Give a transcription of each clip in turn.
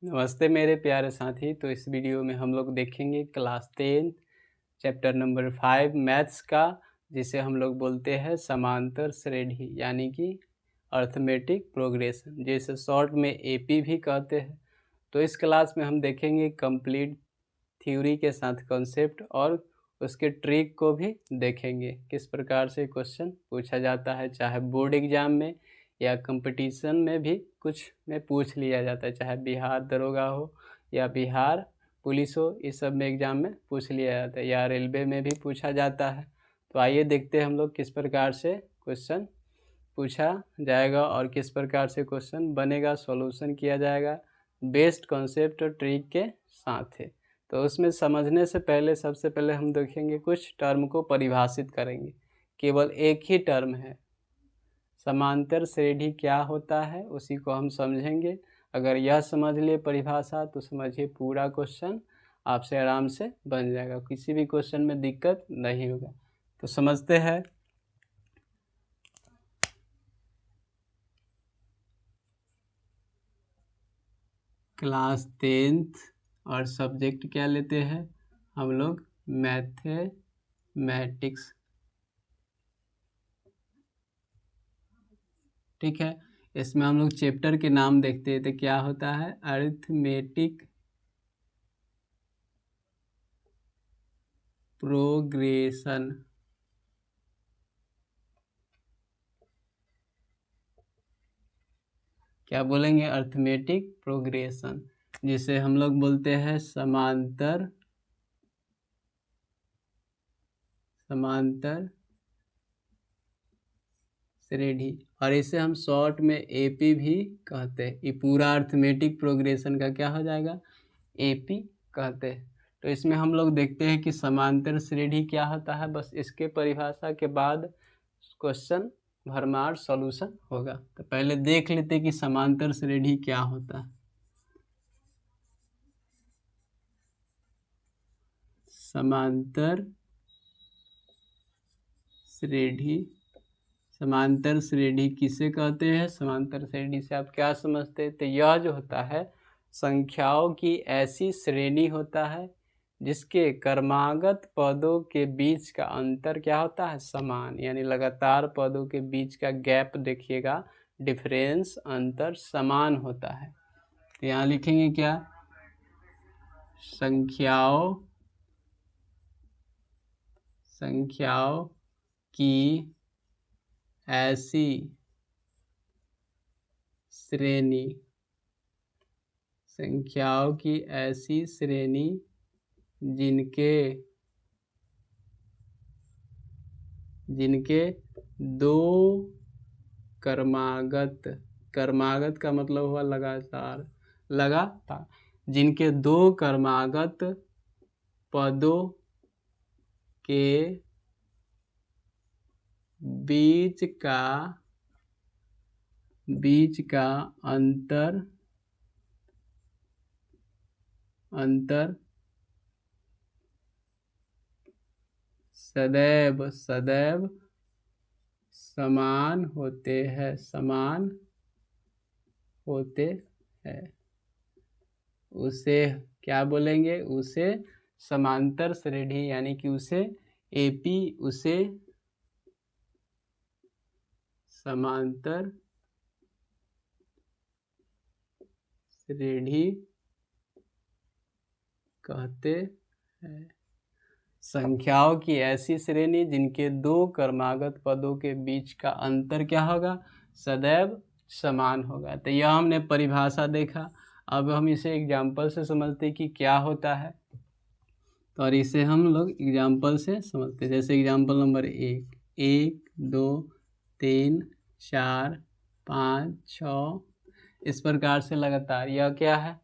नमस्ते मेरे प्यारे साथी। तो इस वीडियो में हम लोग देखेंगे क्लास 10 चैप्टर नंबर 5 मैथ्स का, जिसे हम लोग बोलते हैं समांतर श्रेणी यानी कि अर्थमेटिक प्रोग्रेशन, जिसे शॉर्ट में एपी भी कहते हैं। तो इस क्लास में हम देखेंगे कंप्लीट थ्योरी के साथ कॉन्सेप्ट और उसके ट्रिक को भी देखेंगे, किस प्रकार से क्वेश्चन पूछा जाता है, चाहे बोर्ड एग्जाम में या कंपटीशन में भी कुछ में पूछ लिया जाता है, चाहे बिहार दरोगा हो या बिहार पुलिस हो, इस सब में एग्जाम में पूछ लिया जाता है, या रेलवे में भी पूछा जाता है। तो आइए देखते हैं हम लोग किस प्रकार से क्वेश्चन पूछा जाएगा और किस प्रकार से क्वेश्चन बनेगा, सॉल्यूशन किया जाएगा बेस्ट कॉन्सेप्ट और ट्रिक के साथ है। तो उसमें समझने से पहले सबसे पहले हम देखेंगे कुछ टर्म को परिभाषित करेंगे। केवल एक ही टर्म है, समांतर श्रेणी क्या होता है उसी को हम समझेंगे। अगर यह समझ लिए परिभाषा तो समझिए पूरा क्वेश्चन आपसे आराम से बन जाएगा, किसी भी क्वेश्चन में दिक्कत नहीं होगा। तो समझते हैं। क्लास 10th और सब्जेक्ट क्या लेते हैं हम लोग, मैथमेटिक्स। ठीक है, इसमें हम लोग चैप्टर के नाम देखते हैं। तो क्या होता है, अरिथमेटिक प्रोग्रेशन। क्या बोलेंगे, अरिथमेटिक प्रोग्रेशन, जिसे हम लोग बोलते हैं समांतर श्रेणी, और इसे हम शॉर्ट में एपी भी कहते हैं। ये पूरा अरिथमेटिक प्रोग्रेशन का क्या हो जाएगा, एपी कहते हैं। तो इसमें हम लोग देखते हैं कि समांतर श्रेणी क्या होता है, बस इसके परिभाषा के बाद क्वेश्चन भरमार सॉल्यूशन होगा। तो पहले देख लेते हैं कि समांतर श्रेणी क्या होता है। समांतर श्रेणी किसे कहते हैं, समांतर श्रेणी से आप क्या समझते हैं। तो यह जो होता है संख्याओं की ऐसी श्रेणी होता है जिसके क्रमागत पदों के बीच का अंतर क्या होता है, समान, यानी लगातार पदों के बीच का गैप देखिएगा, डिफरेंस, अंतर समान होता है। तो यहाँ लिखेंगे क्या, संख्याओं की ऐसी श्रेणी, संख्याओं की ऐसी श्रेणी जिनके दो क्रमागत का मतलब हुआ लगातार, जिनके दो क्रमागत पदों के बीच का अंतर सदैव समान होते हैं, उसे क्या बोलेंगे, उसे समांतर श्रेणी, यानी कि उसे एपी, उसे समांतर श्रेणी कहते हैं। संख्याओं की ऐसी श्रेणी जिनके दो क्रमागत पदों के बीच का अंतर क्या होगा, सदैव समान होगा। तो यह हमने परिभाषा देखा। अब हम इसे एग्जाम्पल से समझते कि क्या होता है, तो और इसे हम लोग एग्जाम्पल से समझते। जैसे एग्जाम्पल नंबर 1, 2, 3, 4, 5, 6, इस प्रकार से लगातार। यह क्या है,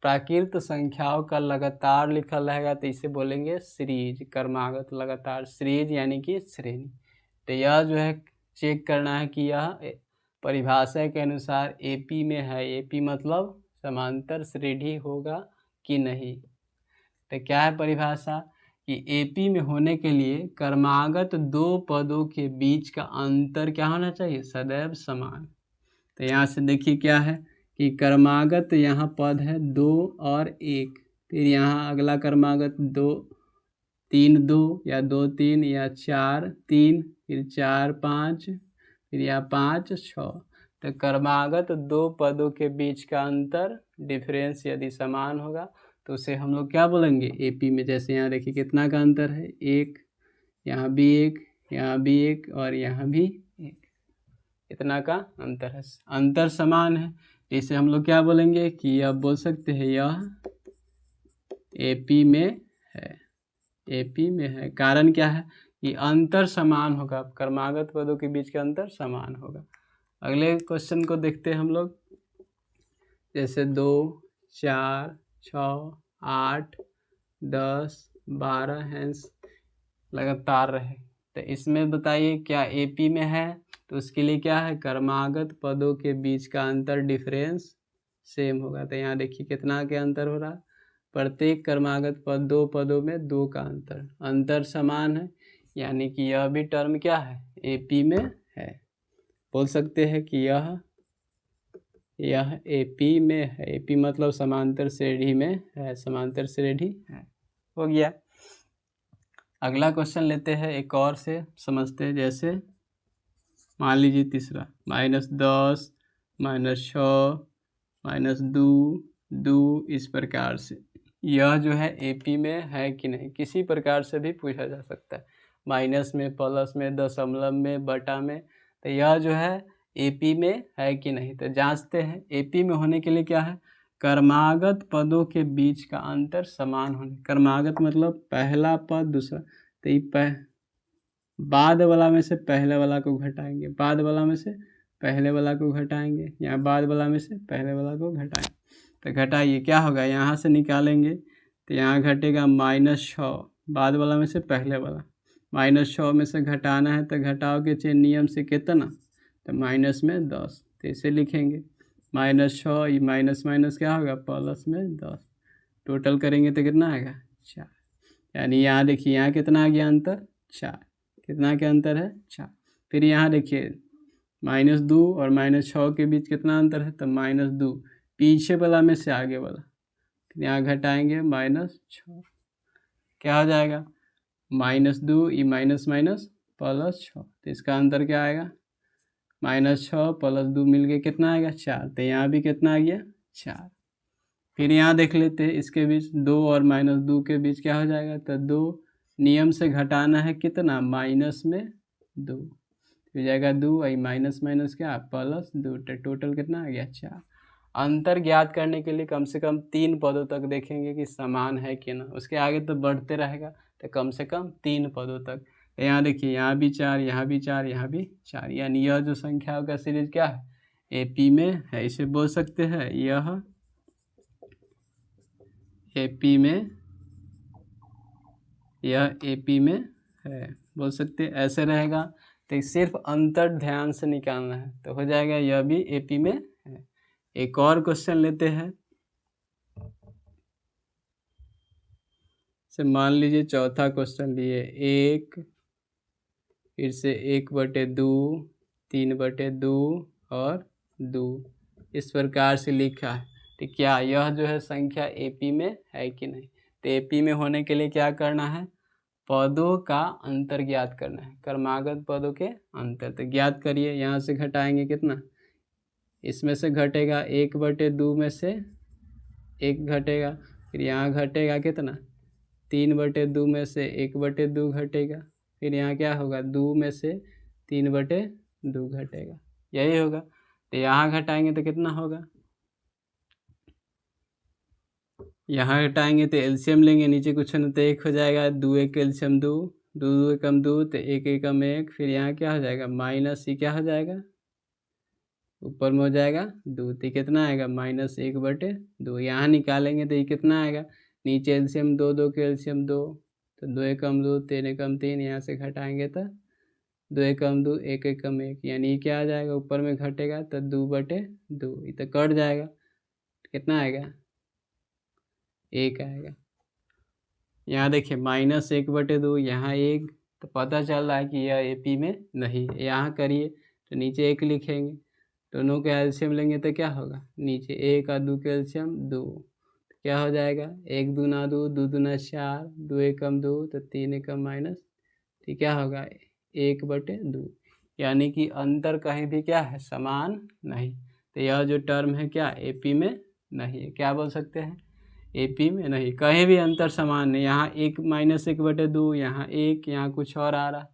प्राकृत संख्याओं का लगातार लिखा रहेगा तो इसे बोलेंगे सीरीज, क्रमागत लगातार, सीरीज यानी कि श्रेणी। तो यह जो है चेक करना है कि यह परिभाषा के अनुसार एपी में है, एपी मतलब समांतर श्रेणी होगा कि नहीं। तो क्या है परिभाषा कि एपी में होने के लिए क्रमागत दो पदों के बीच का अंतर क्या होना चाहिए, सदैव समान। तो यहाँ से देखिए क्या है कि क्रमागत यहाँ पद है 2 और 1, फिर यहाँ अगला क्रमागत 2 3 2 या 2 3 या 4 3, फिर 4 5, फिर यहाँ 5 6। तो क्रमागत 2 पदों के बीच का अंतर डिफरेंस यदि समान होगा तो उसे हम लोग क्या बोलेंगे, एपी में। जैसे यहाँ देखिए कितना का अंतर है, 1, यहाँ भी 1, यहाँ भी 1 और यहाँ भी 1, इतना का अंतर है, अंतर समान है। इसे हम लोग क्या बोलेंगे कि अब बोल सकते हैं यह एपी में है, एपी में है। कारण क्या है कि अंतर समान होगा, क्रमागत पदों के बीच का अंतर समान होगा। अगले क्वेश्चन को देखते हैं हम लोग। जैसे 2 4 6 8 10 12 हैंस लगातार रहे, तो इसमें बताइए क्या एपी में है। तो उसके लिए क्या है, क्रमागत पदों के बीच का अंतर डिफरेंस सेम होगा। तो यहाँ देखिए कितना के अंतर हो रहा है, प्रत्येक क्रमागत पद 2 पदों में 2 का अंतर समान है, यानी कि यह भी टर्म क्या है, एपी में है। बोल सकते हैं कि यह एपी में है। एपी मतलब समांतर श्रेणी में है, समांतर श्रेणी है। हो गया। अगला क्वेश्चन लेते हैं, एक और से समझते हैं। जैसे मान लीजिए तीसरा, -10 -6 -2 2, इस प्रकार से यह जो है एपी में है कि नहीं, किसी प्रकार से भी पूछा जा सकता है, माइनस में, प्लस में, दशमलव में, बटा में। तो यह जो है एपी में है कि नहीं, तो जांचते हैं। एपी में होने के लिए क्या है, क्रमागत पदों के बीच का अंतर समान होने। क्रमागत मतलब पहला पद दूसरा, तो ये बाद वाला में से पहले वाला को घटाएंगे, बाद वाला में से पहले वाला को घटाएंगे, यहाँ बाद वाला में से पहले वाला को घटाएंगे। तो घटाइए, क्या होगा, यहाँ से निकालेंगे तो यहाँ घटेगा -6, बाद वाला में से पहले वाला। -6 में से घटाना है तो घटाओ के चेन नियम से कितना, तो माइनस में 10। तो इसे लिखेंगे -6, ये माइनस माइनस क्या होगा, प्लस में 10। टोटल करेंगे तो कितना आएगा, 4। यानी यहाँ देखिए यहाँ कितना आ गया अंतर, 4। कितना के अंतर है, 4। फिर यहाँ देखिए -2 और -6 के बीच कितना अंतर है, तो -2, पीछे वाला में से आगे वाला। फिर यहाँ घटाएंगे -6, क्या हो जाएगा, -2, ये माइनस माइनस +6। तो इसका अंतर क्या आएगा, -6 + 2 मिल के कितना आएगा, 4। तो यहाँ भी कितना आ गया, 4। फिर यहाँ देख लेते हैं इसके बीच 2 और -2 के बीच क्या हो जाएगा, तो 2 नियम से घटाना है कितना, -2, हो जाएगा 2, और माइनस माइनस क्या, +2। तो टोटल कितना आ गया, 4। अंतर ज्ञात करने के लिए कम से कम 3 पदों तक देखेंगे कि समान है कि ना, उसके आगे तो बढ़ते रहेगा, तो कम से कम 3 पदों तक। तो यहाँ देखिए यहाँ भी 4, यहाँ भी 4, यहाँ भी 4, यानी यह जो संख्याओं का सीरीज क्या है, एपी में है। इसे बोल सकते हैं यह एपी में, यह एपी में है, बोल सकते हैं। ऐसे रहेगा तो सिर्फ अंतर ध्यान से निकालना है, तो हो जाएगा यह भी एपी में है। एक और क्वेश्चन लेते हैं। से मान लीजिए चौथा क्वेश्चन लिए, 1, फिर से 1/2, 3/2 और 2, इस प्रकार से लिखा है। तो क्या यह जो है संख्या एपी में है कि नहीं। तो एपी में होने के लिए क्या करना है, पदों का अंतर ज्ञात करना है, क्रमागत पदों के अंतर। तो ज्ञात करिए, यहाँ से घटाएंगे कितना, इसमें से घटेगा 1/2 में से 1 घटेगा, फिर यहाँ घटेगा कितना, 3/2 में से 1/2 घटेगा, फिर यहाँ क्या होगा, 2 में से 3/2 घटेगा, यही होगा। तो यहाँ घटाएंगे तो कितना होगा, यहाँ घटाएंगे तो एलसीएम लेंगे, नीचे कुछ नहीं तो 1 हो जाएगा, 2 1 एलसीएम 2, 2 2 एकम 2, तो 1 एकम 1, फिर यहाँ क्या हो जाएगा, माइनस ही क्या हो जाएगा, ऊपर में हो जाएगा 2, तो कितना आएगा, -1/2। यहाँ निकालेंगे तो ये कितना आएगा, नीचे एलसीएम 2 2 के एलसीएम 2, तो 2 एकम 2, 3 एकम 3, यहाँ से घटाएंगे तो 2 एकम 2, 1 एकम 1, यानी क्या आ जाएगा, ऊपर में घटेगा तो 2/2, ये तो कट जाएगा, कितना आएगा, 1 आएगा। यहाँ देखिए -1/2, यहाँ 1, तो पता चल रहा है कि यह एपी में नहीं है। यहाँ करिए तो नीचे 1 लिखेंगे, दोनों का एलसीएम लेंगे तो क्या होगा, नीचे 1 और 2 का एलसीएम 2, क्या हो जाएगा 1 दूना 2, 2 दूना 4, 2 एकम 2, तो 3 एकम माइनस, तो क्या होगा 1/2, यानी कि अंतर कहीं भी क्या है, समान नहीं। तो यह जो टर्म है क्या एपी में नहीं है, क्या बोल सकते हैं, एपी में नहीं, कहीं भी अंतर समान नहीं। यहाँ 1 - 1/2, यहाँ 1, यहाँ कुछ और आ रहा,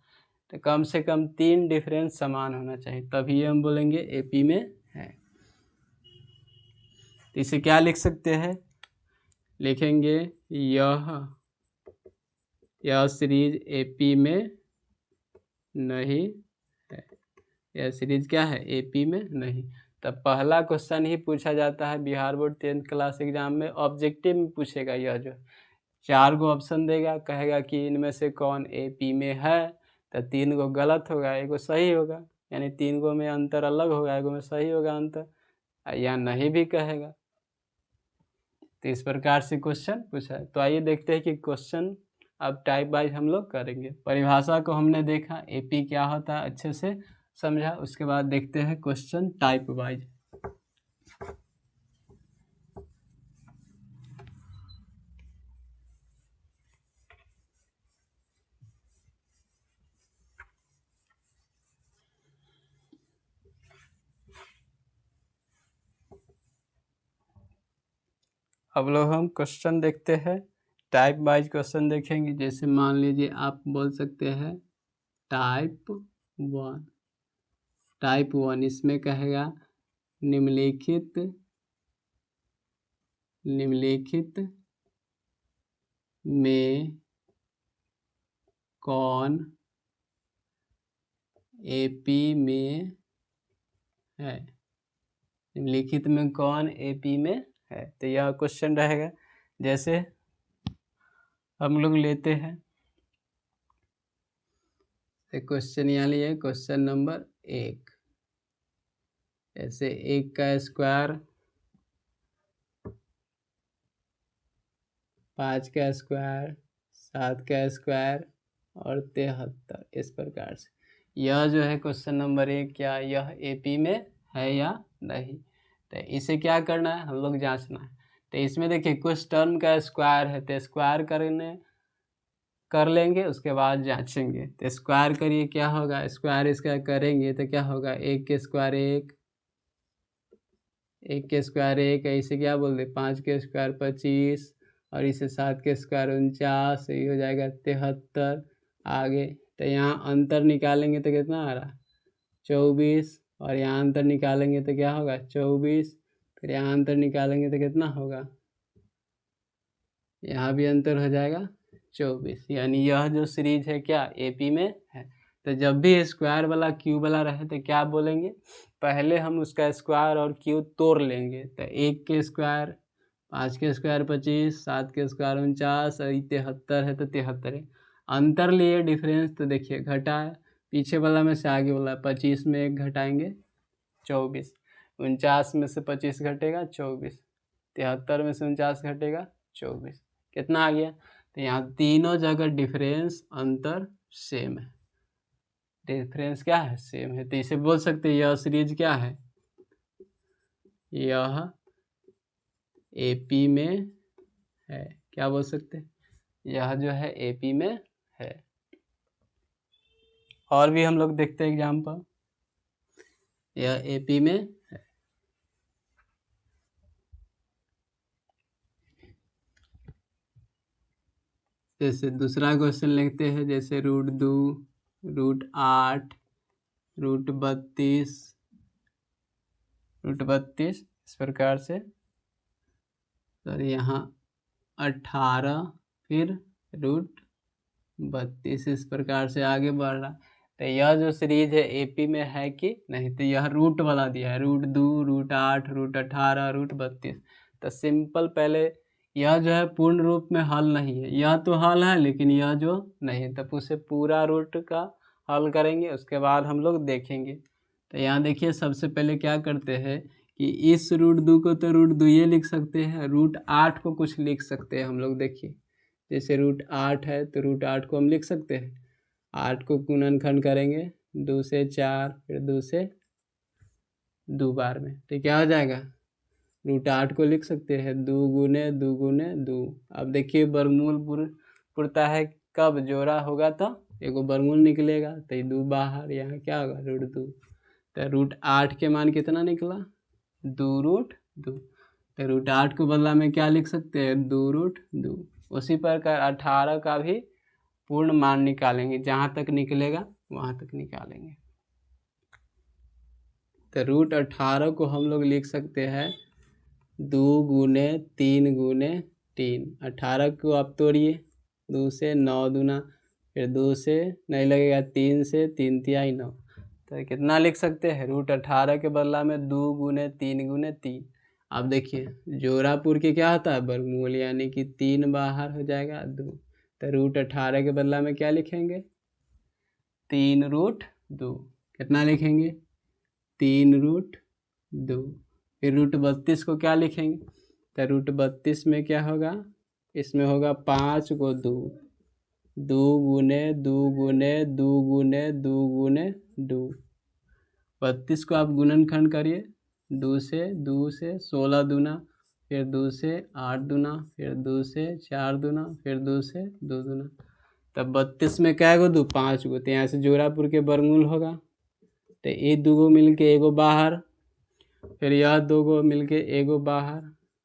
तो कम से कम 3 डिफरेंस समान होना चाहिए, तभी हम बोलेंगे एपी में है। तो इसे क्या लिख सकते हैं, लिखेंगे यह सीरीज एपी में नहीं है, यह सीरीज क्या है एपी में नहीं। तब पहला क्वेश्चन ही पूछा जाता है Bihar board 10th class exam में, ऑब्जेक्टिव में पूछेगा। यह जो 4 गो ऑप्शन देगा, कहेगा कि इनमें से कौन एपी में है, तो 3 गो गलत होगा, एगो सही होगा, यानी 3 गो में अंतर अलग होगा, एगो में सही होगा अंतर, या नहीं भी कहेगा। तो इस प्रकार से क्वेश्चन पूछा है। तो आइए देखते हैं कि क्वेश्चन अब टाइप वाइज हम लोग करेंगे। परिभाषा को हमने देखा, एपी क्या होता है अच्छे से समझा, उसके बाद देखते हैं क्वेश्चन टाइप वाइज। अब लोग हम क्वेश्चन देखते हैं, टाइप वाइज क्वेश्चन देखेंगे। जैसे मान लीजिए आप बोल सकते हैं टाइप 1, इसमें कहेगा निम्नलिखित में कौन एपी में है, निम्नलिखित में कौन एपी में है। तो यह क्वेश्चन रहेगा। जैसे हम लोग लेते हैं क्वेश्चन, यहाँ लिए क्वेश्चन नंबर 1, ऐसे 1 का स्क्वायर, 5 का स्क्वायर, 7 का स्क्वायर और 73, इस प्रकार से। यह जो है क्वेश्चन नंबर 1, क्या यह एपी में है या नहीं। तो इसे क्या करना है, हम लोग जांचना है। तो इसमें देखिए कुछ टर्म का स्क्वायर है, तो स्क्वायर कर लेंगे, उसके बाद जांचेंगे। तो स्क्वायर करिए, क्या होगा, स्क्वायर इसका करेंगे तो क्या होगा, 1 के स्क्वायर 1, 1 के स्क्वायर 1, इसे क्या बोल दे 5 के स्क्वायर 25, और इसे 7 के स्क्वायर 49, ये हो जाएगा 73। आगे तो यहाँ अंतर निकालेंगे तो कितना आ रहा 24, और यहाँ अंतर निकालेंगे तो क्या होगा 24, फिर यहाँ अंतर निकालेंगे तो कितना होगा, यहाँ भी अंतर हो जाएगा 24, यानी यह जो सीरीज है क्या एपी में है। तो जब भी स्क्वायर वाला क्यूब वाला रहे तो क्या बोलेंगे, पहले हम उसका स्क्वायर और क्यूब तोड़ लेंगे। तो 1 के स्क्वायर 5 के स्क्वायर 25, 7 के स्क्वायर 49, और 73 है तो 73। अंतर लिए डिफरेंस, तो देखिए घटा है, पीछे वाला में से आगे वाला 25 में 1 घटाएंगे 24, 49 में से 25 घटेगा 24, 73 में से 49 घटेगा 24, कितना आ गया। तो यहाँ तीनों जगह डिफरेंस अंतर सेम है, डिफरेंस क्या है सेम है। तो इसे बोल सकते हैं यह सीरीज क्या है, यह एपी में है, क्या बोल सकते हैं, यह जो है एपी में है। और भी हम लोग देखते हैं एग्जाम्पल, यह एपी में है। जैसे दूसरा क्वेश्चन लिखते हैं, जैसे √2, √8, √32, इस प्रकार से। सर यहाँ 18, फिर √32, इस प्रकार से आगे बढ़ रहा। तो यह जो सीरीज है एपी में है कि नहीं, तो यह रूट वाला दिया है, √2, √8, √18, √32। तो सिंपल पहले यह जो है पूर्ण रूप में हल नहीं है, यह तो हल है लेकिन यह जो नहीं, तब उसे पूरा रूट का हल करेंगे, उसके बाद हम लोग देखेंगे। तो यहाँ देखिए सबसे पहले क्या करते हैं कि इस √2 को तो √2 ये लिख सकते हैं, √8 को कुछ लिख सकते हैं हम लोग। देखिए जैसे √8 है तो √8 को हम लिख सकते हैं, 8 को गुणनखंड करेंगे 2 से 4, फिर 2 से 2 बार में, तो क्या हो जाएगा, √8 को लिख सकते हैं 2 गुने 2 गुने 2। अब देखिए वर्गमूल पुरता है, कब जोड़ा होगा तो एगो वर्गमूल निकलेगा, तो ये 2 बाहर, यहाँ क्या होगा √2। तो √8 के मान कितना निकला 2√2। तो √8 को बदला में क्या लिख सकते हैं 2√2। उसी प्रकार 18 का भी पूर्ण मान निकालेंगे, जहाँ तक निकलेगा वहाँ तक निकालेंगे। तो √18 को हम लोग लिख सकते हैं 2 गुने 3 गुने 3। 18 को आप तोड़िए, 2 से 9 दूना, फिर 2 से नहीं लगेगा, 3 से 3 तिहाई 9। तो कितना लिख सकते हैं √18 के बदला में 2 गुने 3 गुने 3। अब देखिए जोरापुर के क्या होता है वर्गमूल, यानी कि 3 बाहर हो जाएगा 2। तो √18 के बदला में क्या लिखेंगे 3√2। कितना लिखेंगे 3√2। फिर √32 को क्या लिखेंगे, तो √32 में क्या होगा, इसमें होगा 5 को 2, 2 गुने 2 गुने 2 गुने 2 गुने 2। 32 को आप गुणनखंड करिए, 2 से 16 दूना, फिर 2 से 8 दूना, फिर 2 से 4 दूना, फिर 2 से 2 दूना। तब 32 में क्या गो 2 5 गो, तो यहाँ से जोरापुर के वर्गमूल होगा, तो ये 2 गो मिल के एगो बाहर, फिर यह 2 गो मिल के एगो बाहर।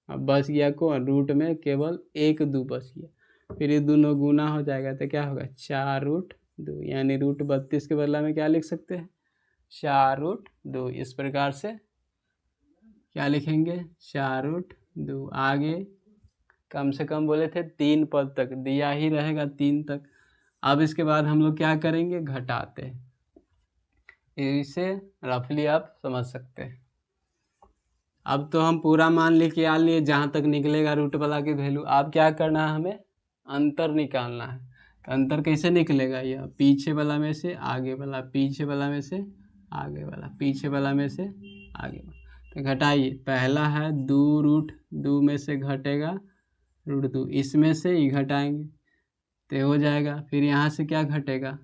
अब बच गया कौन, रूट में केवल 1 2 बच गया, फिर ये दोनों गुना हो जाएगा, तो क्या होगा 4√2। यानी √32 के बदला में क्या लिख सकते हैं 4√2। इस प्रकार से क्या लिखेंगे 4√2। आगे कम से कम बोले थे 3 पद तक दिया ही रहेगा, 3 तक। अब इसके बाद हम लोग क्या करेंगे, घटाते हैं। इसे रफली आप समझ सकते हैं। अब तो हम पूरा मान लेके आ लिए, जहाँ तक निकलेगा रूट वाला की वैल्यू। अब क्या करना है, हमें अंतर निकालना है। तो अंतर कैसे निकलेगा, यह पीछे वाला में से आगे वाला, पीछे वाला में से आगे वाला, पीछे वाला में से आगे वाला। तो घटाइए, पहला है 2√2 में से घटेगा √2, इसमें से ही घटाएंगे तो हो जाएगा। फिर यहाँ से क्या घटेगा,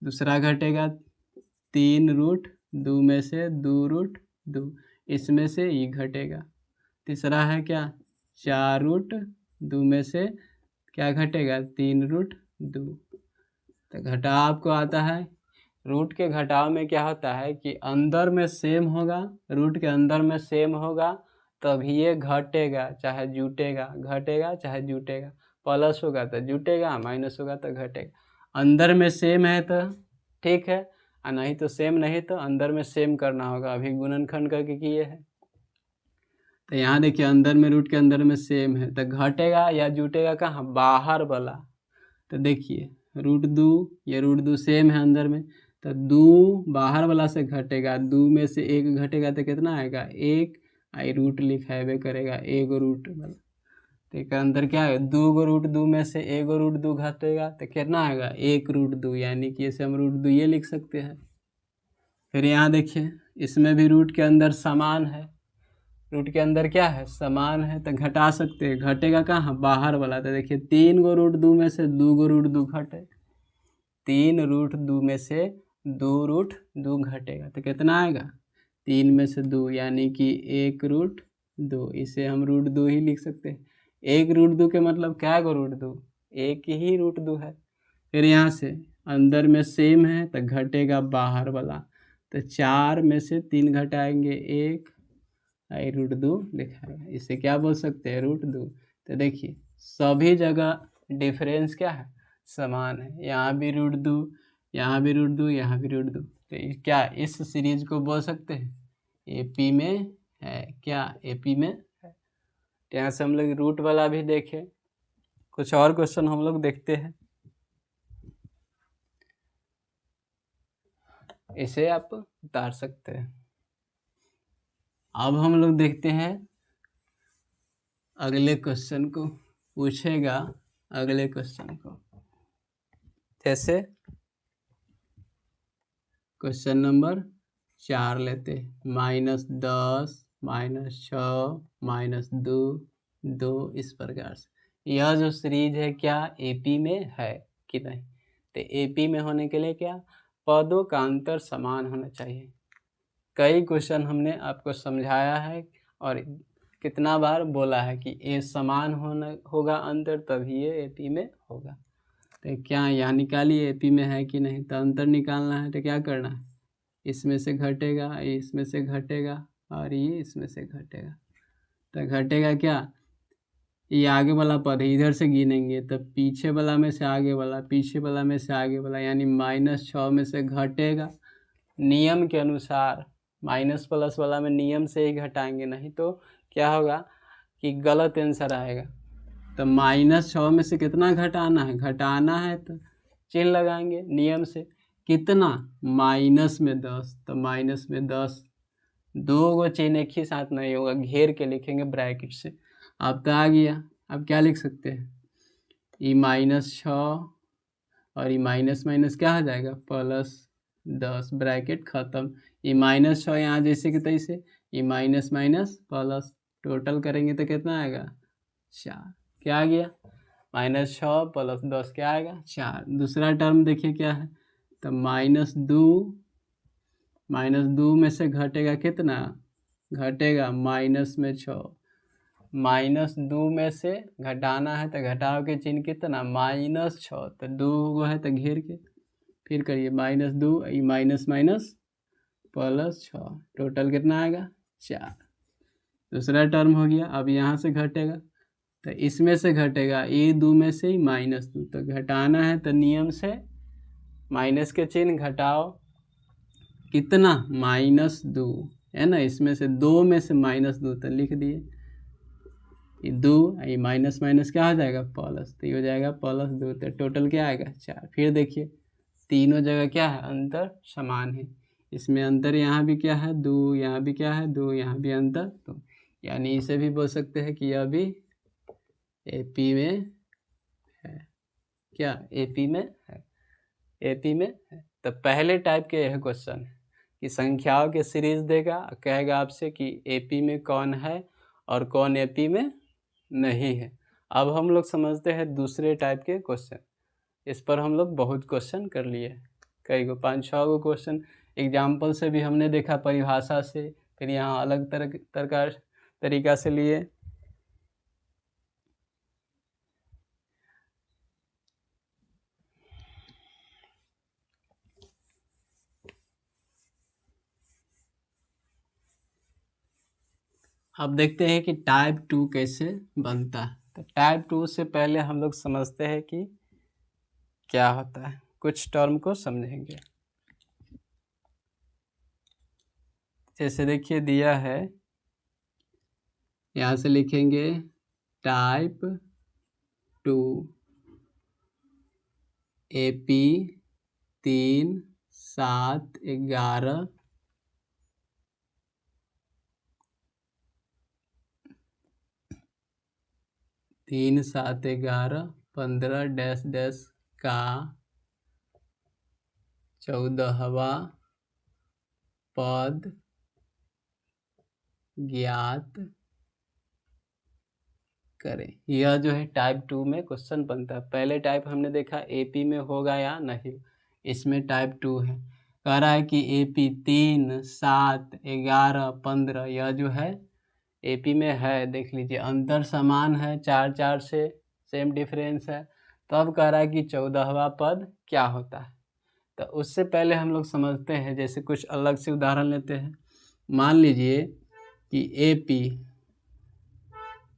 दूसरा घटेगा 3√2 में से 2√2, इसमें से ही घटेगा। तीसरा है क्या 4√2 में से क्या घटेगा 3√2। तो घटाव आपको आता है, रूट के घटाव में क्या होता है कि अंदर में सेम होगा, रूट के अंदर में सेम होगा तभी ये घटेगा चाहे जुटेगा, घटेगा चाहे जुटेगा। प्लस होगा तो जुटेगा, माइनस होगा तो घटेगा। अंदर में सेम है तो ठीक है, और नहीं तो सेम नहीं तो अंदर में सेम करना होगा। अभी गुणनखंड करके किए हैं, तो यहाँ देखिए अंदर में रूट के अंदर में सेम है, तो घटेगा या जुटेगा कहाँ, बाहर वाला। तो देखिए √2, ये √2 सेम है अंदर में, तो 2 बाहर वाला से घटेगा, 2 में से 1 घटेगा तो कितना आएगा 1। आई रूट लिखाएबे करेगा 1 रूट वाला, तो एक अंदर क्या है 2 गो √2 में से 1 √2 घटेगा तो कितना आएगा 1 √2, यानी कि इसे हम √2 ये लिख सकते हैं। फिर यहाँ देखिए इसमें भी रूट के अंदर समान है, रूट के अंदर क्या है समान है, तो घटा सकते हैं। घटेगा कहाँ, बाहर वाला। तो देखिए 3 गो √2 में से 2 गो √2 घटे, 3 √2 में से 2 √2 घटेगा तो कितना आएगा 3 में से 2, यानी कि 1 √2। इसे हम √2 ही लिख सकते हैं। 1 √2 के मतलब क्या गो √2, 1 ही √2 है। फिर यहाँ से अंदर में सेम है तो घटेगा बाहर वाला, तो 4 में से 3 घटाएंगे 1, आई √2 लिखा है। इसे क्या बोल सकते हैं √2। तो देखिए सभी जगह डिफरेंस क्या है समान है, यहाँ भी √2, यहाँ भी √2, यहाँ भी √2। तो क्या इस सीरीज को बोल सकते हैं एपी में है, क्या एपी में है। तो यहाँ से हम लोग रूट वाला भी देखें, कुछ और क्वेश्चन हम लोग देखते हैं। इसे आप उतार सकते हैं। अब हम लोग देखते हैं अगले क्वेश्चन को, पूछेगा अगले क्वेश्चन को। जैसे क्वेश्चन नंबर 4 लेते हैं, -10 -6 -2 2, इस प्रकार से। यह जो सीरीज है क्या एपी में है कि नहीं, तो एपी में होने के लिए क्या पदों का अंतर समान होना चाहिए। कई क्वेश्चन हमने आपको समझाया है और कितना बार बोला है कि ए समान होगा अंतर, तभी ये एपी में होगा। तो क्या यहाँ निकालिए एपी में है कि नहीं। तो अंतर निकालना है तो क्या करना है, इसमें से घटेगा, इसमें से घटेगा और ये इसमें से घटेगा। तो घटेगा क्या, ये आगे वाला पद है, इधर से गिनेंगे तब पीछे वाला में से आगे वाला, पीछे वाला में से आगे वाला, यानी -6 में से घटेगा। नियम के अनुसार माइनस प्लस वाला में नियम से ही घटाएंगे, नहीं तो क्या होगा कि गलत आंसर आएगा। तो -6 में से कितना घटाना है, तो चिन्ह लगाएंगे नियम से। कितना, माइनस में 10, तो माइनस में 10, दो गो चिन्ह एक ही साथ नहीं होगा, घेर के लिखेंगे ब्रैकेट से। अब तो आ गया, अब क्या लिख सकते हैं, ये -6 और ये माइनस माइनस क्या हो जाएगा, +10, ब्रैकेट खत्म। ये -6 यहाँ जैसे कि तैसे, ये माइनस माइनस प्लस, टोटल करेंगे तो कितना आएगा, 4। क्या आ गया, -6 + 10 क्या आएगा, 4। दूसरा टर्म देखिए क्या है, तो -2 में से घटेगा कितना, घटेगा -6, -2 में से घटाना है तो घटाव के चिन्ह कितना, -6, तो 2 गो है तो घेर के फिर करिए, -2, ये माइनस माइनस +6, टोटल कितना आएगा, 4। दूसरा टर्म हो गया। अब यहाँ से घटेगा तो इसमें से घटेगा, ये 2 में से ही -2, तो घटाना है तो नियम से माइनस के चिन्ह घटाओ, कितना, -2 है ना, इसमें से 2 में से -2, तो लिख दिए ये 2, ये माइनस माइनस क्या हो जाएगा, प्लस, तो ये हो जाएगा +2, तो टोटल क्या आएगा, 4। फिर देखिए तीनों जगह क्या है, अंतर समान है। इसमें अंतर यहाँ भी क्या है, 2, यहाँ भी क्या है 2, यहाँ भी अंतर 2, यानी इसे भी बोल सकते हैं कि यह भी एपी में है। क्या, एपी में है, एपी में है। तो पहले टाइप के यह क्वेश्चन है कि संख्याओं के सीरीज देगा, कहेगा आपसे कि एपी में कौन है और कौन एपी में नहीं है। अब हम लोग समझते हैं दूसरे टाइप के क्वेश्चन। इस पर हम लोग बहुत क्वेश्चन कर लिए, कई गो 5-6 गो क्वेश्चन एग्जाम्पल से भी हमने देखा, परिभाषा से, फिर यहाँ अलग तरीका से लिए। अब देखते हैं कि टाइप 2 कैसे बनता है। तो टाइप 2 से पहले हम लोग समझते हैं कि क्या होता है, कुछ टर्म को समझेंगे। जैसे देखिए दिया है, यहाँ से लिखेंगे टाइप 2 एपी 3, 7, 11, 3, 7, 11, 15 डैश डैश का 14वां पद ज्ञात करें। यह जो है टाइप 2 में क्वेश्चन बनता है। पहले टाइप हमने देखा एपी में होगा या नहीं, इसमें टाइप 2 है। कह रहा है कि एपी 3, 7, 11, 15 यह जो है एपी में है। देख लीजिए अंतर समान है, 4-4 से सेम डिफरेंस है। तो अब कह रहा है कि 14वां पद क्या होता है। तो उससे पहले हम लोग समझते हैं, जैसे कुछ अलग से उदाहरण लेते हैं। मान लीजिए कि एपी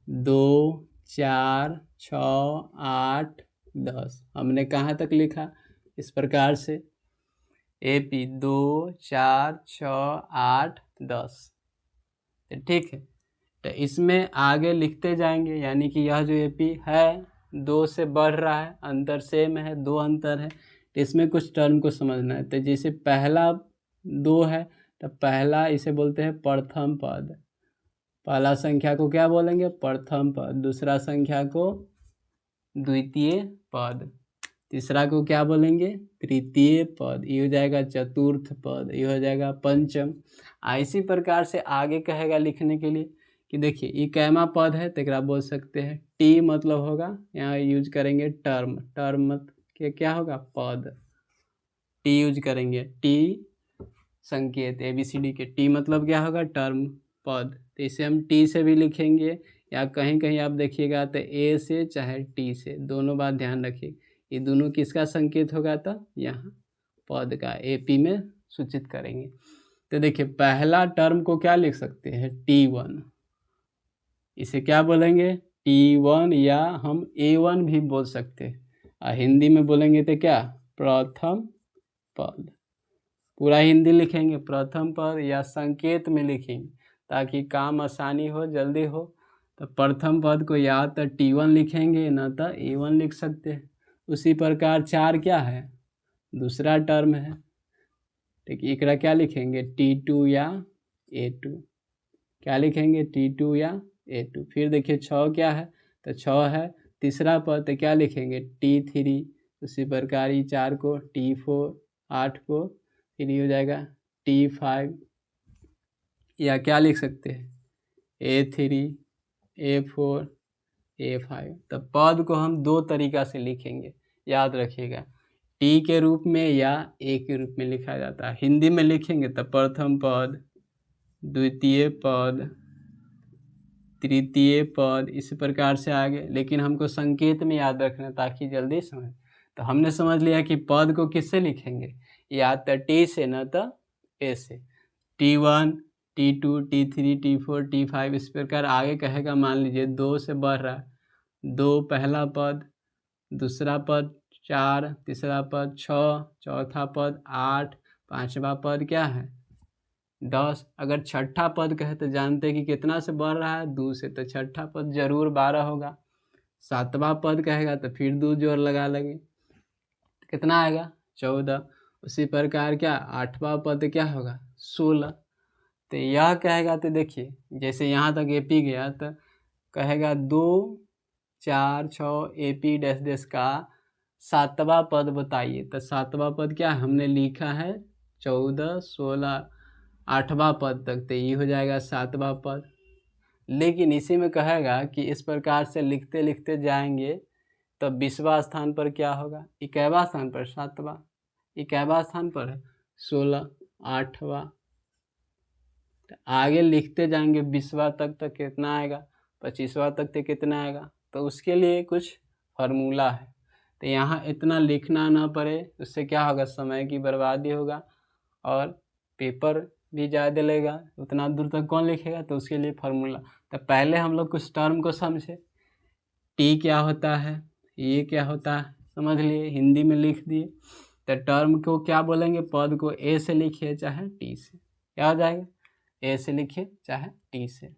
2, 4, 6, 8, 10 हमने कहाँ तक लिखा, इस प्रकार से एपी 2, 4, 6, 8, 10, ठीक है। तो इसमें आगे लिखते जाएंगे, यानी कि यह जो एपी है 2 से बढ़ रहा है, अंतर सेम है, 2 अंतर है। तो इसमें कुछ टर्म को समझना है। तो जैसे पहला 2 है तो पहला इसे बोलते हैं प्रथम पद, पहला संख्या को क्या बोलेंगे, प्रथम पद। दूसरा संख्या को द्वितीय पद, तीसरा को क्या बोलेंगे, तृतीय पद। ये हो जाएगा चतुर्थ पद, ये हो जाएगा पंचम। इसी प्रकार से आगे कहेगा लिखने के लिए कि देखिए ये कैमा पद है, तो एक बोल सकते हैं टी, मतलब होगा यहाँ यूज करेंगे टर्म, टर्म के क्या होगा, पद, टी यूज करेंगे, टी संकेत ABCD के। टी मतलब क्या होगा, टर्म, पद, तो इसे हम टी से भी लिखेंगे, या कहीं कहीं आप देखिएगा तो ए से चाहे टी से, दोनों बात ध्यान रखिए। ये दोनों किसका संकेत होगा, तो यहाँ पद का AP में सूचित करेंगे। तो देखिए पहला टर्म को क्या लिख सकते हैं, T1, इसे क्या बोलेंगे, T1, या हम A1 भी बोल सकते हैं, और हिंदी में बोलेंगे तो क्या, प्रथम पद। पूरा हिंदी लिखेंगे प्रथम पद, या संकेत में लिखेंगे ताकि काम आसानी हो, जल्दी हो। तो प्रथम पद को या तो T1 लिखेंगे, ना तो A1 लिख सकते हैं। उसी प्रकार 4 क्या है, दूसरा टर्म है, ठीक, एकरा क्या लिखेंगे, T2 या A2, क्या लिखेंगे, T2 या A2। फिर देखिए 6 क्या है, तो 6 है तीसरा पद, तो क्या लिखेंगे, T3। उसी प्रकार ही 4 को T4, 8 को फिर ये हो जाएगा T5, या क्या लिख सकते हैं, A3, A4, A5। तो पद को हम दो तरीका से लिखेंगे, याद रखिएगा, टी के रूप में या ए के रूप में लिखा जाता है। हिंदी में लिखेंगे तो प्रथम पद, द्वितीय पद, तृतीय पद, इस प्रकार से आगे, लेकिन हमको संकेत में याद रखना ताकि जल्दी समझ। तो हमने समझ लिया कि पद को किससे लिखेंगे, या तो टी से, न तो ए से। T1, T2, T3, T4, T5, इस प्रकार आगे कहेगा, मान लीजिए 2 से बढ़ रहा है, 2 पहला पद, दूसरा पद 4, तीसरा पद 6, चौथा पद 8, पांचवा पद क्या है 10। अगर छठा पद कहे तो जानते हैं कि कितना से बढ़ रहा है, 2 से, तो छठा पद जरूर 12 होगा। सातवां पद कहेगा तो फिर 2 जोड़ लगा लेंगे, कितना आएगा 14। उसी प्रकार क्या, आठवां पद क्या होगा 16। तो यह कहेगा, तो देखिए जैसे यहाँ तक AP गया, तो कहेगा 2, 4, 6 AP डैश डैश का सातवां पद बताइए। तो सातवां पद क्या हमने लिखा है 14, 16, आठवां पद तक, तो ये हो जाएगा सातवां पद। लेकिन इसी में कहेगा कि इस प्रकार से लिखते लिखते जाएंगे तो 20वां स्थान पर क्या होगा, 21वां स्थान पर 7वां, 21वां स्थान पर है 16, 8वां, आगे लिखते जाएंगे 20वां तक कितना आएगा, 25वां तक तो कितना आएगा। तो उसके लिए कुछ फार्मूला है, तो यहाँ इतना लिखना ना पड़े, उससे क्या होगा, समय की बर्बादी होगा और पेपर भी ज़्यादा लेगा, उतना दूर तक कौन लिखेगा। तो उसके लिए फार्मूला, तो पहले हम लोग कुछ टर्म को समझे, टी क्या होता है, ये क्या होता है, समझ लिए, हिंदी में लिख दिए। तो टर्म को क्या बोलेंगे, पद को ए से लिखिए चाहे टी से, क्या हो जाएगा, ए से लिखिए चाहे टी से।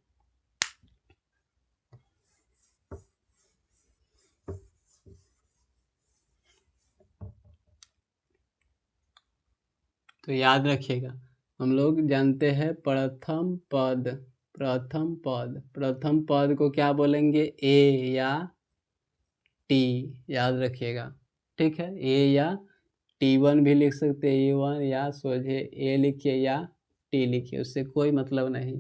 तो याद रखिएगा, हम लोग जानते हैं प्रथम पद, प्रथम पद, प्रथम पद को क्या बोलेंगे, ए या टी, याद रखिएगा, ठीक है। ए या T1 भी लिख सकते हैं, A1, या सोझे ए लिखिए या टी लिखिए, उससे कोई मतलब नहीं।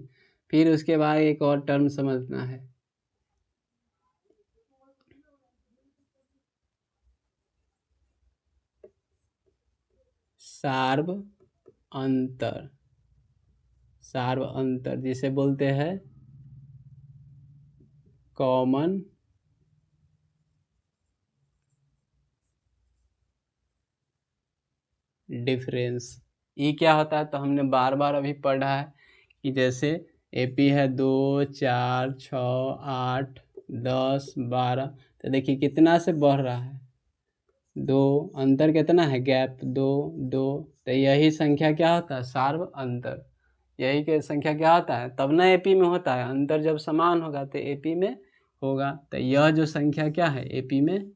फिर उसके बाद एक और टर्म समझना है, सार्व अंतर, सार्व अंतर जिसे बोलते हैं कॉमन डिफरेंस। ये क्या होता है, तो हमने बार बार अभी पढ़ा है कि जैसे AP है 2, 4, 6, 8, 10, 12, तो देखिए कितना से बढ़ रहा है 2, अंतर कितना है, गैप 2, 2, तो यही संख्या क्या होता है, सार्व अंतर। यही के संख्या क्या होता है, तब ना AP में होता है, अंतर जब समान होगा तो AP में होगा। तो यह जो संख्या क्या है AP में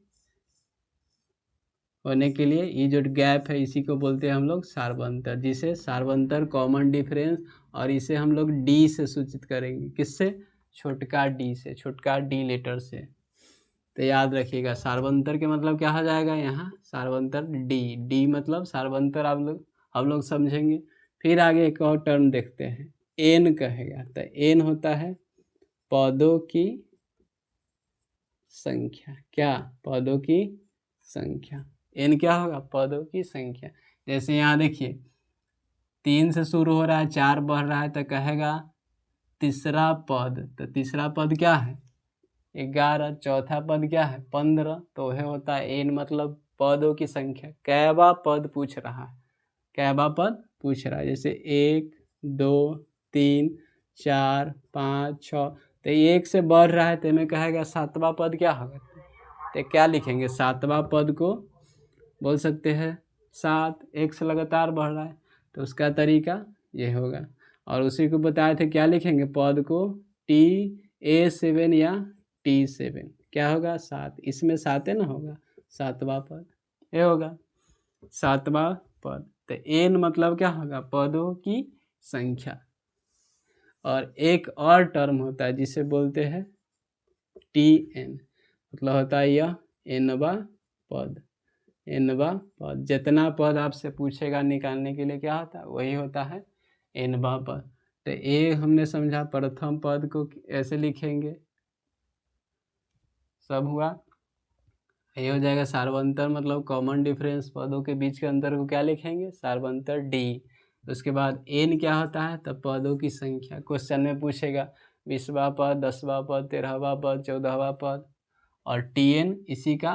होने के लिए ये जो गैप है इसी को बोलते हैं हम लोग सार्वंतर, जिसे सार्वंतर कॉमन डिफरेंस, और इसे हम लोग डी से सूचित करेंगे, किससे, छोटका डी से, छोटका डी लेटर से। तो याद रखिएगा सार्वंतर के मतलब क्या हो जाएगा, यहाँ सार्वंतर डी, डी मतलब सार्वंतर, आप लोग हम लोग समझेंगे। फिर आगे एक और टर्म देखते हैं, एन कहेगा, तो एन होता है पदों की संख्या, क्या, पदों की संख्या। एन क्या होगा, पदों की संख्या। जैसे यहाँ देखिए 3 से शुरू हो रहा है, 4 बढ़ रहा है, तो कहेगा तीसरा पद। तो तीसरा पद क्या है? 11। चौथा पद क्या है? 15। तो वह होता है एन, मतलब पदों की संख्या। कैवा पद पूछ रहा है, कैवा पद पूछ रहा है। जैसे 1 2 3 4 5 6, तो 1 से बढ़ रहा है, तो हमें कहेगा सातवां पद क्या होगा? तो क्या लिखेंगे? सातवां पद को बोल सकते हैं 7। 1 से लगातार बढ़ रहा है, तो उसका तरीका ये होगा। और उसी को बताए थे, क्या लिखेंगे? पद को TA7 या T7, क्या होगा? 7। इसमें 7 ना होगा, सातवां पद ये होगा, सातवां पद। तो एन मतलब क्या होगा? पदों की संख्या। और एक और टर्म होता है जिसे बोलते हैं TN, मतलब होता है यह एनवा पद। एनवा पद, जितना पद आपसे पूछेगा निकालने के लिए क्या होता है? वही होता है एनवा पद। तो ये हमने समझा, प्रथम पद को ऐसे लिखेंगे, सब हुआ। ये हो जाएगा सार्वंतर, मतलब कॉमन डिफरेंस, पदों के बीच के अंतर को क्या लिखेंगे? सार्वंतर D। उसके बाद एन क्या होता है? तब पदों की संख्या। क्वेश्चन में पूछेगा 20वां पद, 10वां पद, 13वां पद, 14वां पद। और TN इसी का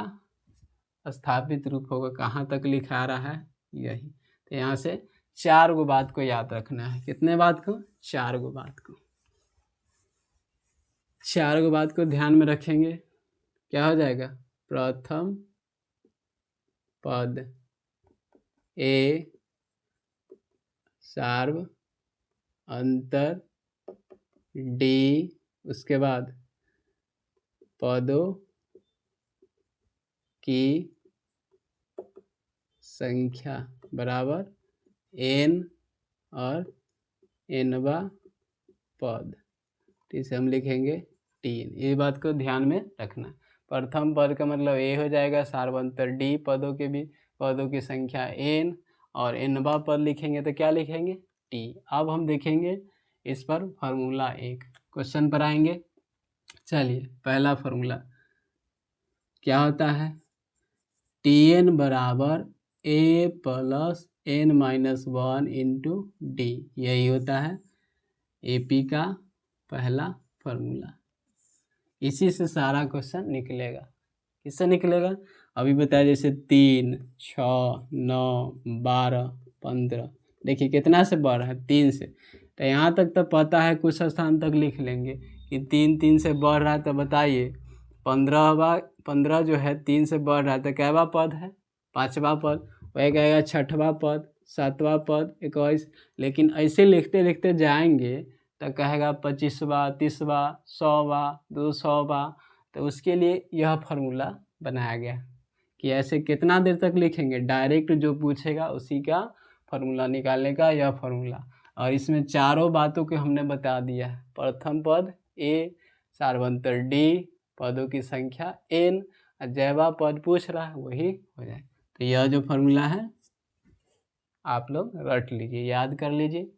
स्थापित रूप होगा। कहाँ तक लिखा रहा है? यही। तो यहाँ से 4 गो बात को याद रखना है। कितने बात को? 4 गो बात को। 4 गो बात को ध्यान में रखेंगे, क्या हो जाएगा? प्रथम पद ए सार्व अंतर डी, उसके बाद पदों की संख्या बराबर एन और एनवा पद। इसे हम लिखेंगे टीन। ये बात को ध्यान में रखना। प्रथम पद का मतलब ए हो जाएगा, सार्वंतर डी, पदों के भी पदों की संख्या एन, और एनवा पद लिखेंगे तो क्या लिखेंगे? टी। अब हम देखेंगे इस पर फार्मूला 1, क्वेश्चन पर आएंगे। चलिए, पहला फार्मूला क्या होता है? TN बराबर A plus N-1 into D, यही होता है AP का पहला फार्मूला। इसी से सारा क्वेश्चन निकलेगा। किससे निकलेगा? अभी बताया, जैसे 3 6 9 12 15, देखिए कितना से बढ़ रहा है? 3 से। तो यहाँ तक तो पता है, कुछ स्थान तक लिख लेंगे कि 3 से बढ़ रहा है। तो बताइए 15 जो है 3 से बढ़ रहा है, तो कैवा पद है? 5वां पद। वही कहेगा 6वां पद, 7वां पद, 21। लेकिन ऐसे लिखते लिखते जाएंगे तो कहेगा 25वां, 30वां, 100वां, 200वां। तो उसके लिए यह फार्मूला बनाया गया कि ऐसे कितना देर तक लिखेंगे, डायरेक्ट जो पूछेगा उसी का फार्मूला निकालने का यह फार्मूला। और इसमें चारों बातों को हमने बता दिया है। प्रथम पद ए, सार्वंतर डी, पदों की संख्या एन, और जैवा पद पूछ रहा है वही हो जाए। तो यह जो फार्मूला है आप लोग रट लीजिए, याद कर लीजिए।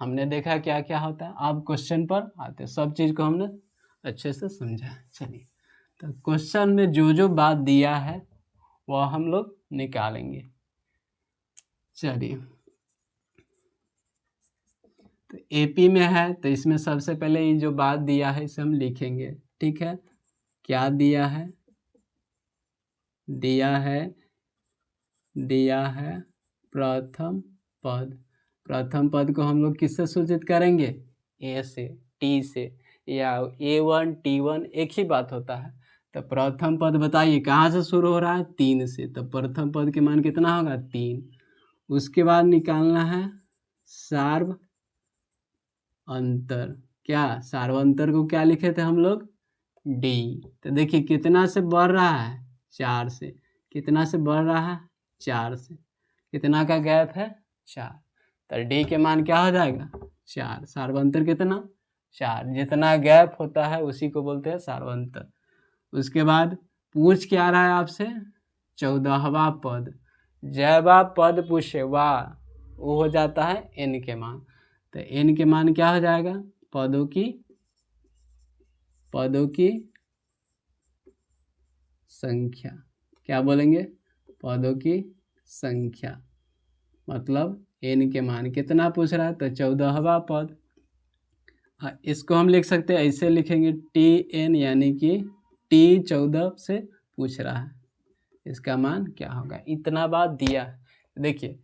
हमने देखा क्या क्या होता है। अब क्वेश्चन पर आते, सब चीज़ को हमने अच्छे से समझा। चलिए, तो क्वेश्चन में जो जो बात दिया है वह हम लोग निकालेंगे। चलिए, तो AP में है, तो इसमें सबसे पहले ये जो बात दिया है इसे हम लिखेंगे। ठीक है, क्या दिया है? दिया है प्रथम पद। प्रथम पद को हम लोग किससे सूचित करेंगे? A से, T से, या A1 T1 एक ही बात होता है। तो प्रथम पद बताइए कहाँ से शुरू हो रहा है? 3 से। तो प्रथम पद के मान कितना होगा? 3। उसके बाद निकालना है सार्व अंतर। क्या सार्वंतर को क्या लिखे थे हम लोग? D। तो देखिए कितना से बढ़ रहा है? 4 से। कितना से बढ़ रहा है? 4 से। कितना का गैप है? 4। तो D के मान क्या हो जाएगा? 4। सार्वंतर कितना? 4। जितना गैप होता है उसी को बोलते हैं सार्वंतर। उसके बाद पूछ क्या रहा है आपसे? 14वां पद। जैवा पद पूछे वाह, वो हो जाता है N के मान। तो N के मान क्या हो जाएगा? पदों की संख्या। क्या बोलेंगे? पदों की संख्या, मतलब n के मान कितना पूछ रहा है, तो 14वां पद। इसको हम लिख सकते हैं, ऐसे लिखेंगे tn, यानी कि t 14 से पूछ रहा है, इसका मान क्या होगा, इतना बात दिया है। देखिए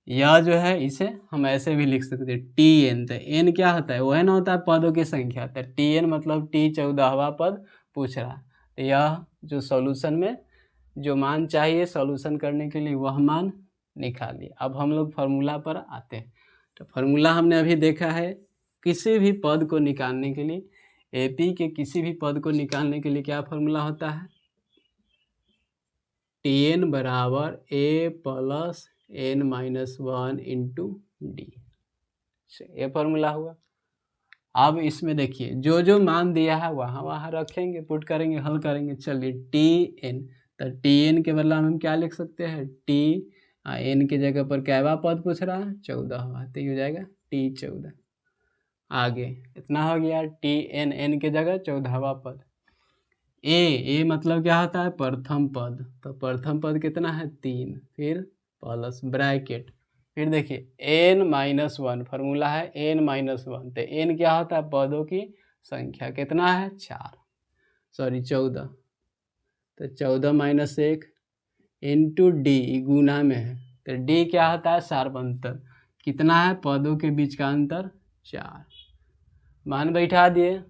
यह जो है इसे हम ऐसे भी लिख सकते हैं tn, तो n क्या होता है, वह ना होता है पदों की संख्या, तो tn मतलब t 14वां पद पूछ रहा है। तो यह जो सॉल्यूशन में जो मान चाहिए सॉल्यूशन करने के लिए वह मान निकालिए। अब हम लोग फार्मूला पर आते हैं। तो फार्मूला हमने अभी देखा है, किसी भी पद को निकालने के लिए, एपी के किसी भी पद को निकालने के लिए क्या फार्मूला होता है, tn बराबर a plus n minus 1 into D, ये फार्मूला हुआ। अब इसमें देखिए जो जो मान दिया है वहाँ वहाँ रखेंगे, पुट करेंगे, हल करेंगे। चलिए tn, तो tn के बदला हम क्या लिख सकते हैं, n के जगह पर कैवा पद पूछ रहा है, 14वां, तो ये हो जाएगा t 14। आगे इतना हो गया, tn n के जगह 14वां पद। ए मतलब क्या होता है, प्रथम पद, तो प्रथम पद कितना है 3, फिर प्लस ब्रैकेट, फिर देखिए n माइनस 1, फार्मूला है n माइनस 1, तो n क्या होता है, पदों की संख्या, कितना है 14, तो 14 माइनस 1 इंटू डी, गुना में है, तो डी क्या होता है, सार्वंतर, कितना है, पदों के बीच का अंतर 4। मान बैठा दिए,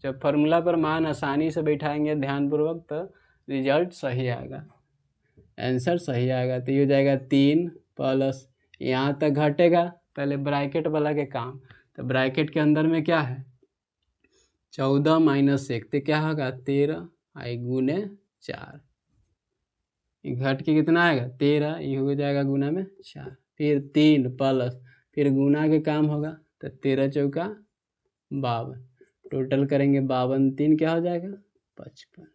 जब फार्मूला पर मान आसानी से बैठाएंगे ध्यानपूर्वक तो रिजल्ट सही आएगा, आंसर सही आएगा। तो ये हो जाएगा 3 प्लस, यहाँ तक घटेगा, पहले ब्रैकेट वाला के काम, तो ब्रैकेट के अंदर में क्या है 14 माइनस 1, तो क्या होगा 13, आई गुने 4, ये घट के कितना आएगा 13, ये हो जाएगा गुना में 4, फिर 3 प्लस, फिर गुना के काम होगा, तो 13 चौका 52, टोटल करेंगे 52 3 क्या हो जाएगा 55,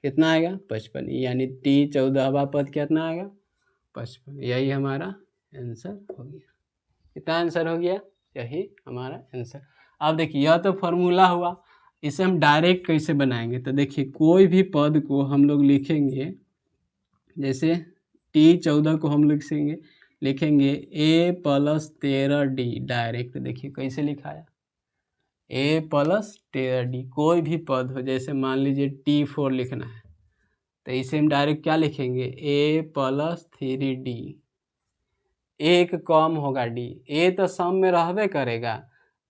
कितना आएगा 55, यानी t 14वां पद कितना आएगा 55, यही हमारा आंसर हो गया। कितना आंसर हो गया, यही हमारा आंसर। अब देखिए यह तो फॉर्मूला हुआ, इसे हम डायरेक्ट कैसे बनाएंगे, तो देखिए कोई भी पद को हम लोग लिखेंगे, जैसे t 14 को हम लिखेंगे a प्लस 13d, डायरेक्ट देखिए कैसे लिखाया, a प्लस 13d, कोई भी पद हो, जैसे मान लीजिए t4 लिखना है, तो इसे हम डायरेक्ट क्या लिखेंगे a प्लस 3d, एक कम होगा d, a तो सम में रहबे करेगा,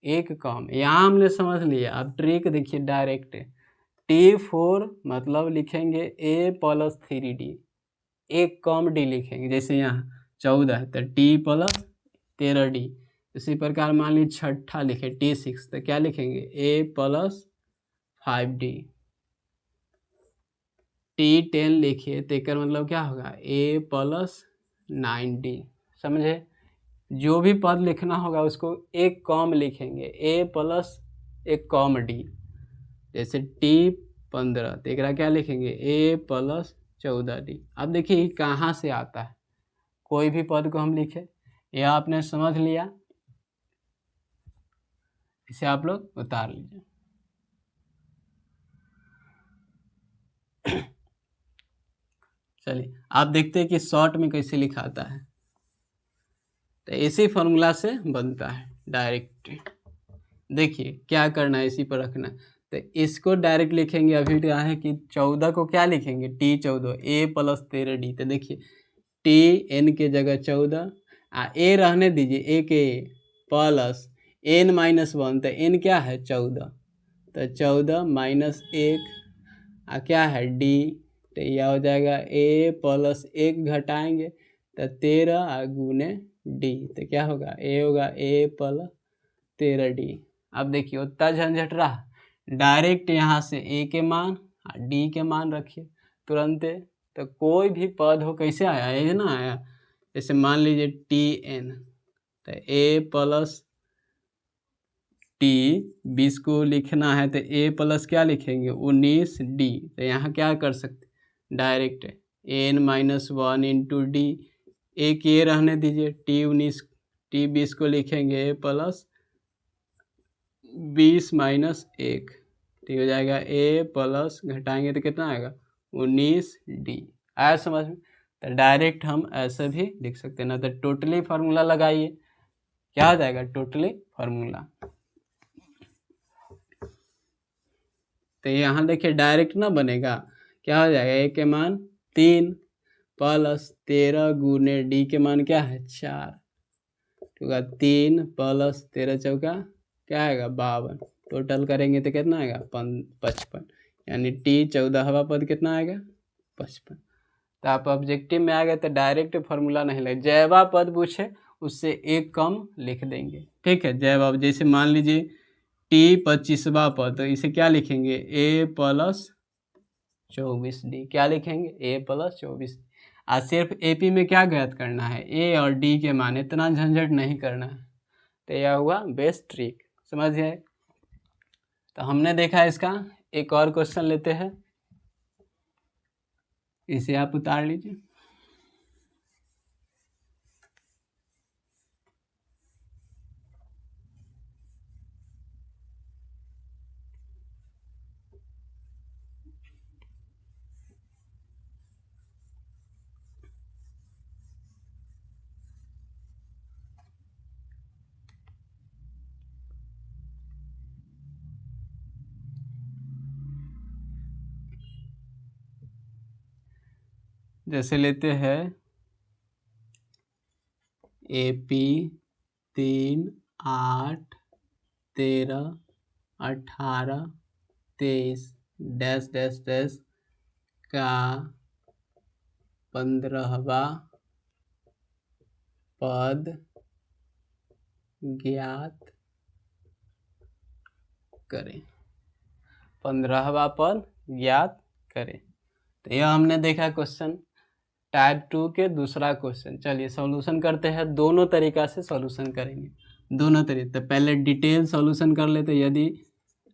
एक कम, यहाँ हमने समझ लिया। अब ट्रिक देखिए, डायरेक्ट t4 मतलब लिखेंगे a प्लस 3d, एक कम d लिखेंगे, जैसे यहाँ 14 है तो t प्लस 13d, इसी प्रकार मान लीजिए छठा लिखे t6, तो क्या लिखेंगे a प्लस 5d, t10 लिखिए तो इसका मतलब क्या होगा a प्लस 9d, समझे। जो भी पद लिखना होगा उसको एक कम लिखेंगे, a प्लस एक कम d, जैसे t15, तो एक क्या लिखेंगे a प्लस 14d। अब देखिए ये कहाँ से आता है, कोई भी पद को हम लिखे, यह आपने समझ लिया, इसे आप लोग उतार लीजिए। चलिए आप देखते हैं कि शॉर्ट में कैसे लिखाता है, तो इसी फॉर्मूला से बनता है डायरेक्ट। देखिए क्या करना है, इसी पर रखना है, तो इसको डायरेक्ट लिखेंगे। अभी क्या है कि 14 को क्या लिखेंगे t14, a प्लस 13d, तो देखिए tn के जगह 14, a रहने दीजिए, a के प्लस n माइनस 1, तो n क्या है 14, तो 14 माइनस 1 क्या है d, तो यह हो जाएगा a प्लस 1 घटाएंगे तो 13 गुने d, तो क्या होगा a होगा a प्लस 13d। अब देखिए उतना झंझट रहा, डायरेक्ट यहाँ से a के मान d के मान रखिए तुरंत, तो कोई भी पद हो कैसे आया, ये ना आया, जैसे मान लीजिए tn, तो a प्लस t 20 को लिखना है तो a प्लस क्या लिखेंगे 19d, तो यहाँ क्या कर सकते direct n minus 1 into D, एक ये रहने दीजिए t 20 को लिखेंगे a प्लस 20 माइनस 1, तो हो जाएगा a प्लस घटाएंगे तो कितना आएगा 19d, आया समझ में। तो डायरेक्ट हम ऐसे भी लिख सकते हैं, ना तो टोटली फार्मूला लगाइए, क्या हो जाएगा टोटली फार्मूला। तो यहाँ देखिए डायरेक्ट ना बनेगा, क्या हो जाएगा, ए के मान 3 प्लस 13 गुने डी के मान क्या है 4, तो 3 प्लस 13 चौका क्या आएगा 52, टोटल करेंगे तो कितना आएगा 55, यानी टी 14वां पद कितना आएगा 55। तो आप ऑब्जेक्टिव में आ गए तो डायरेक्ट फार्मूला नहीं लगे, जैवा पद पूछे उससे एक कम लिख देंगे, ठीक है। जैवा जैसे मान लीजिए टी 25वां पद, तो इसे क्या लिखेंगे ए प्लस 24 डी, क्या लिखेंगे ए प्लस 24। आज सिर्फ एपी में क्या ज्ञात करना है, ए और डी के मान, इतना झंझट नहीं करना है। तो यह हुआ बेस्ट ट्रिक, समझ गए। तो हमने देखा इसका, एक और क्वेश्चन लेते हैं, इसे आप उतार लीजिए। जैसे लेते हैं एपी 3, 8, 13, 18, 23 डैश डैश डैश का 15वां पद ज्ञात करें, 15वां पद ज्ञात करें। तो यह हमने देखा क्वेश्चन टाइप 2 के दूसरा क्वेश्चन। चलिए सॉल्यूशन करते हैं, दोनों तरीका से सॉल्यूशन करेंगे, दोनों तरीके। तो पहले डिटेल सॉल्यूशन कर लेते, यदि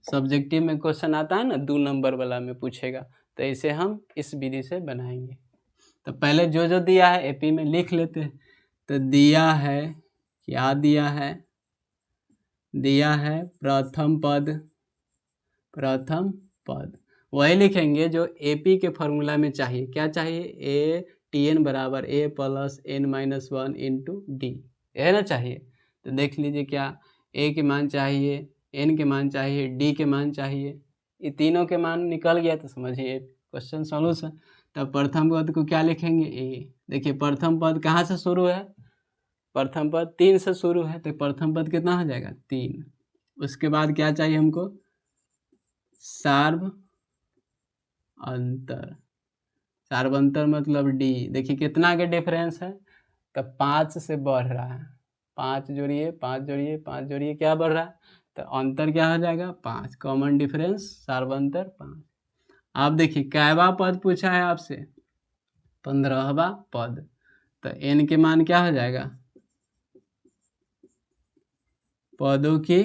सब्जेक्टिव में क्वेश्चन आता है ना 2 नंबर वाला में पूछेगा, तो इसे हम इस विधि से बनाएंगे। तो पहले जो जो दिया है एपी में लिख लेते हैं। तो दिया है, क्या दिया है, दिया है प्रथम पद, प्रथम पद वही लिखेंगे जो एपी के फॉर्मूला में चाहिए। क्या चाहिए, ए टी एन बराबर A plus N minus 1 into D, यह ना चाहिए। तो देख लीजिए क्या, ए के मान चाहिए, एन के मान चाहिए, डी के मान चाहिए, ये तीनों के मान निकल गया तो समझिए क्वेश्चन सॉल्यूशन। तब प्रथम पद को क्या लिखेंगे ए, देखिए प्रथम पद कहाँ से शुरू है, प्रथम पद 3 से शुरू है, तो प्रथम पद कितना हो जाएगा 3। उसके बाद क्या चाहिए हमको, सार्व अंतर, सार्वंतर मतलब डी, देखिए कितना के डिफरेंस है, तो 5 से बढ़ रहा है, 5 जोड़िए 5 जोड़िए 5 जोड़िए क्या बढ़ रहा है, तो अंतर क्या हो जाएगा 5, कॉमन डिफरेंस सार्वंतर 5। आप देखिए कैवा पद पूछा है आपसे, 15वां पद, तो एन के मान क्या हो जाएगा, पदों की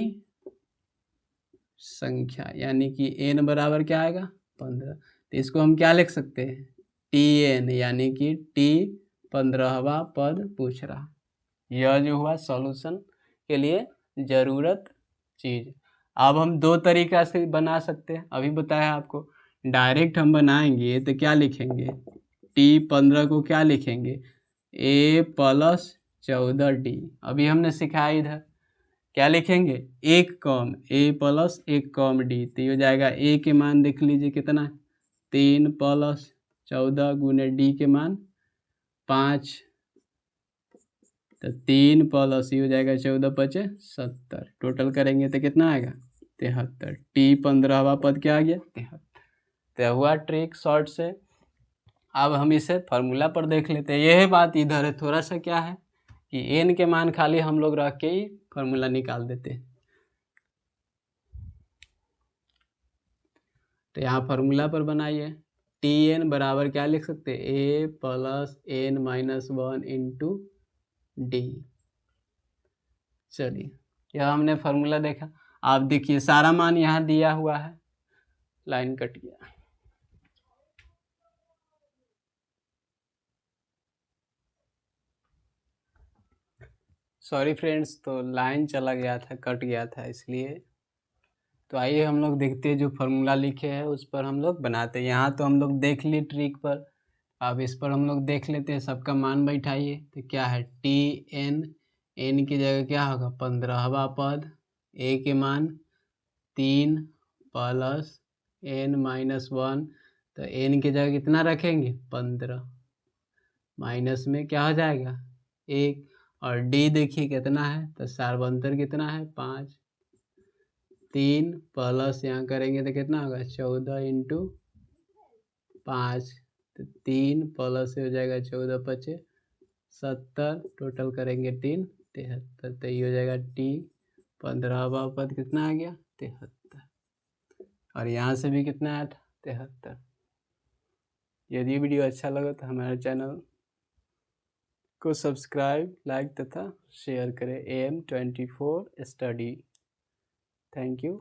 संख्या, यानी कि एन बराबर क्या आएगा 15। तो इसको हम क्या लिख सकते हैं, टी एन, यानी कि टी 15वां पद पूछ रहा। यह जो हुआ सॉल्यूशन के लिए ज़रूरत चीज़। अब हम 2 तरीका से बना सकते हैं, अभी बताया आपको। डायरेक्ट हम बनाएंगे तो क्या लिखेंगे, टी 15 को क्या लिखेंगे, ए प्लस 14 डी। अभी हमने सिखाया इधर क्या लिखेंगे, एक कम ए प्लस एक कम डी, तो ये हो जाएगा ए के मान देख लीजिए कितना, 3 प्लस 14 गुने डी के मान 5, तो 3 प्लस ये हो जाएगा 14 पचे 70, टोटल करेंगे तो कितना आएगा 73। टी 15वां पद क्या आ गया 73। तो हुआ ट्रिक शॉर्ट से। अब हम इसे फार्मूला पर देख लेते हैं। यह बात इधर है, थोड़ा सा क्या है कि एन के मान खाली हम लोग रख के ही फार्मूला निकाल देते हैं। तो यहाँ फार्मूला पर बनाइए, टी एन बराबर क्या लिख सकते हैं, A plus N minus 1 into D. चलिए यह हमने फार्मूला देखा। आप देखिए सारा मान यहाँ दिया हुआ है, लाइन कट गया, सॉरी फ्रेंड्स, तो लाइन चला गया था, कट गया था इसलिए। तो आइए हम लोग देखते हैं जो फार्मूला लिखे हैं उस पर हम लोग बनाते हैं। यहाँ तो हम लोग देख लिए ट्रिक पर, अब इस पर हम लोग देख लेते हैं, सबका मान बैठाइए। तो क्या है, टी एन, एन की जगह क्या होगा 15वां पद, ए के मान 3 प्लस एन माइनस 1, तो एन की जगह कितना रखेंगे 15, माइनस में क्या हो जाएगा 1, और डी देखिए कितना है, तो सार्वंतर कितना है 5, 3 प्लस यहाँ करेंगे तो कितना होगा 14 इंटू 5, तो 3 प्लस हो जाएगा 14 पचे 70, टोटल करेंगे 3 73, तो ये हो जाएगा टी 15वां पद कितना आ गया 73, और यहाँ से भी कितना आया था 73। यदि वीडियो अच्छा लगा तो हमारे चैनल को सब्सक्राइब, लाइक तथा शेयर करें। AM24 study. Thank you.